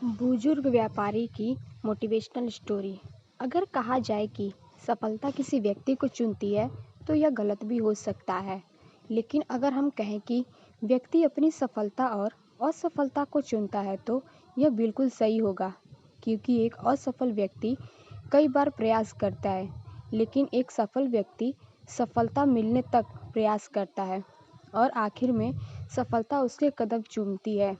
बुजुर्ग व्यापारी की मोटिवेशनल स्टोरी। अगर कहा जाए कि सफलता किसी व्यक्ति को चुनती है तो यह गलत भी हो सकता है, लेकिन अगर हम कहें कि व्यक्ति अपनी सफलता और असफलता को चुनता है तो यह बिल्कुल सही होगा, क्योंकि एक असफल व्यक्ति कई बार प्रयास करता है, लेकिन एक सफल व्यक्ति सफलता मिलने तक प्रयास करता है और आखिर में सफलता उसके कदम चूमती है।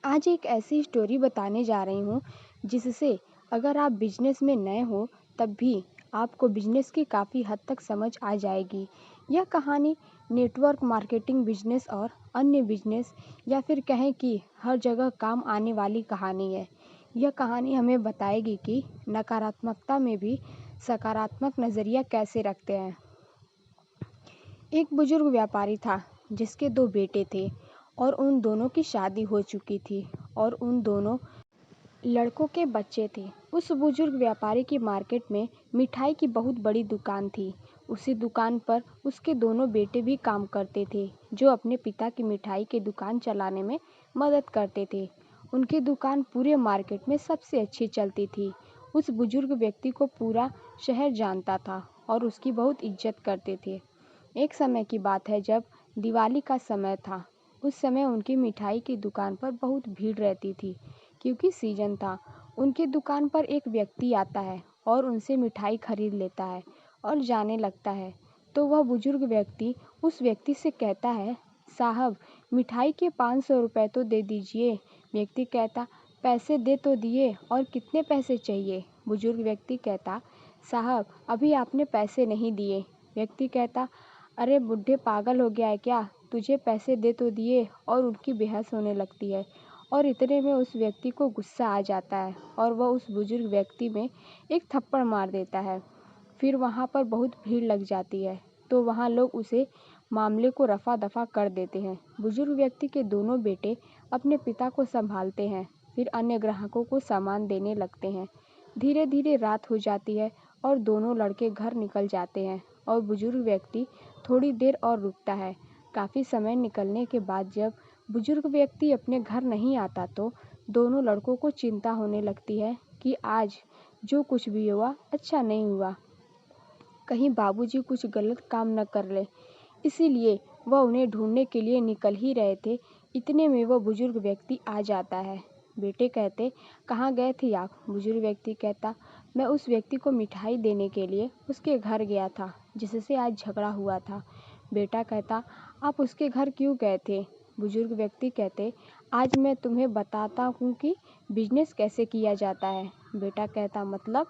आज एक ऐसी स्टोरी बताने जा रही हूँ जिससे अगर आप बिजनेस में नए हो तब भी आपको बिजनेस की काफ़ी हद तक समझ आ जाएगी। यह कहानी नेटवर्क मार्केटिंग बिजनेस और अन्य बिजनेस या फिर कहें कि हर जगह काम आने वाली कहानी है। यह कहानी हमें बताएगी कि नकारात्मकता में भी सकारात्मक नज़रिया कैसे रखते हैं। एक बुजुर्ग व्यापारी था जिसके 2 बेटे थे और उन दोनों की शादी हो चुकी थी और उन दोनों लड़कों के बच्चे थे। उस बुजुर्ग व्यापारी की मार्केट में मिठाई की बहुत बड़ी दुकान थी। उसी दुकान पर उसके दोनों बेटे भी काम करते थे, जो अपने पिता की मिठाई की दुकान चलाने में मदद करते थे। उनकी दुकान पूरे मार्केट में सबसे अच्छी चलती थी। उस बुजुर्ग व्यक्ति को पूरा शहर जानता था और उसकी बहुत इज्जत करते थे। एक समय की बात है जब दिवाली का समय था। उस समय उनकी मिठाई की दुकान पर बहुत भीड़ रहती थी, क्योंकि सीजन था। उनकी दुकान पर एक व्यक्ति आता है और उनसे मिठाई खरीद लेता है और जाने लगता है। तो वह बुजुर्ग व्यक्ति उस व्यक्ति से कहता है, साहब मिठाई के 500 रुपये तो दे दीजिए। व्यक्ति कहता, पैसे दे तो दिए, और कितने पैसे चाहिए? बुजुर्ग व्यक्ति कहता, साहब अभी आपने पैसे नहीं दिए। व्यक्ति कहता, अरे बुढ़े पागल हो गया है क्या? तुझे पैसे दे तो दिए। और उनकी बहस होने लगती है और इतने में उस व्यक्ति को गुस्सा आ जाता है और वह उस बुजुर्ग व्यक्ति में एक थप्पड़ मार देता है। फिर वहाँ पर बहुत भीड़ लग जाती है, तो वहाँ लोग उसे मामले को रफा दफा कर देते हैं। बुजुर्ग व्यक्ति के दोनों बेटे अपने पिता को संभालते हैं, फिर अन्य ग्राहकों को सामान देने लगते हैं। धीरे धीरे रात हो जाती है और दोनों लड़के घर निकल जाते हैं और बुजुर्ग व्यक्ति थोड़ी देर और रुकता है। काफ़ी समय निकलने के बाद जब बुजुर्ग व्यक्ति अपने घर नहीं आता तो दोनों लड़कों को चिंता होने लगती है कि आज जो कुछ भी हुआ अच्छा नहीं हुआ, कहीं बाबूजी कुछ गलत काम न कर ले। इसीलिए वह उन्हें ढूंढने के लिए निकल ही रहे थे। इतने में वह बुजुर्ग व्यक्ति आ जाता है। बेटे कहते, कहाँ गए थे आप? बुजुर्ग व्यक्ति कहता, मैं उस व्यक्ति को मिठाई देने के लिए उसके घर गया था जिससे आज झगड़ा हुआ था। बेटा कहता, आप उसके घर क्यों गए थे? बुजुर्ग व्यक्ति कहते, आज मैं तुम्हें बताता हूँ कि बिजनेस कैसे किया जाता है। बेटा कहता, मतलब?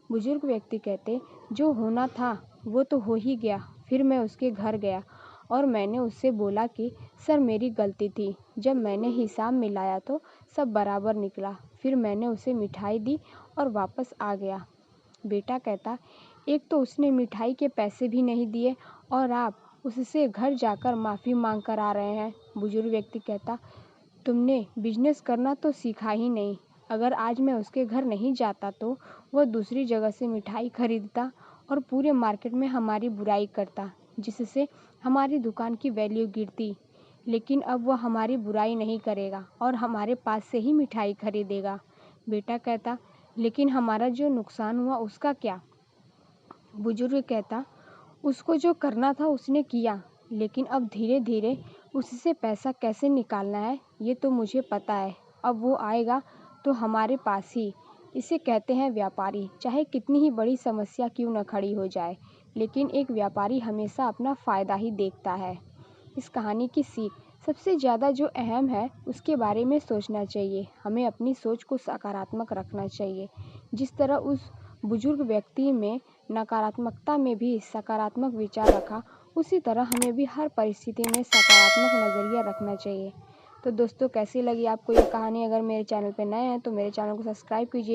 बुजुर्ग व्यक्ति कहते, जो होना था वो तो हो ही गया। फिर मैं उसके घर गया और मैंने उससे बोला कि सर मेरी गलती थी। जब मैंने हिसाब मिलाया तो सब बराबर निकला। फिर मैंने उसे मिठाई दी और वापस आ गया। बेटा कहता, एक तो उसने मिठाई के पैसे भी नहीं दिए और आप उससे घर जाकर माफ़ी मांग कर आ रहे हैं। बुजुर्ग व्यक्ति कहता, तुमने बिजनेस करना तो सीखा ही नहीं। अगर आज मैं उसके घर नहीं जाता तो वह दूसरी जगह से मिठाई खरीदता और पूरे मार्केट में हमारी बुराई करता, जिससे हमारी दुकान की वैल्यू गिरती। लेकिन अब वह हमारी बुराई नहीं करेगा और हमारे पास से ही मिठाई खरीदेगा। बेटा कहता, लेकिन हमारा जो नुकसान हुआ उसका क्या? बुजुर्ग कहता, उसको जो करना था उसने किया, लेकिन अब धीरे धीरे उससे पैसा कैसे निकालना है ये तो मुझे पता है। अब वो आएगा तो हमारे पास ही। इसे कहते हैं व्यापारी। चाहे कितनी ही बड़ी समस्या क्यों न खड़ी हो जाए, लेकिन एक व्यापारी हमेशा अपना फ़ायदा ही देखता है। इस कहानी की सीख सबसे ज़्यादा जो अहम है उसके बारे में सोचना चाहिए। हमें अपनी सोच को सकारात्मक रखना चाहिए। जिस तरह उस बुजुर्ग व्यक्ति में नकारात्मकता में भी सकारात्मक विचार रखा, उसी तरह हमें भी हर परिस्थिति में सकारात्मक नज़रिया रखना चाहिए। तो दोस्तों, कैसी लगी आपको ये कहानी? अगर मेरे चैनल पर नए हैं तो मेरे चैनल को सब्सक्राइब कीजिए।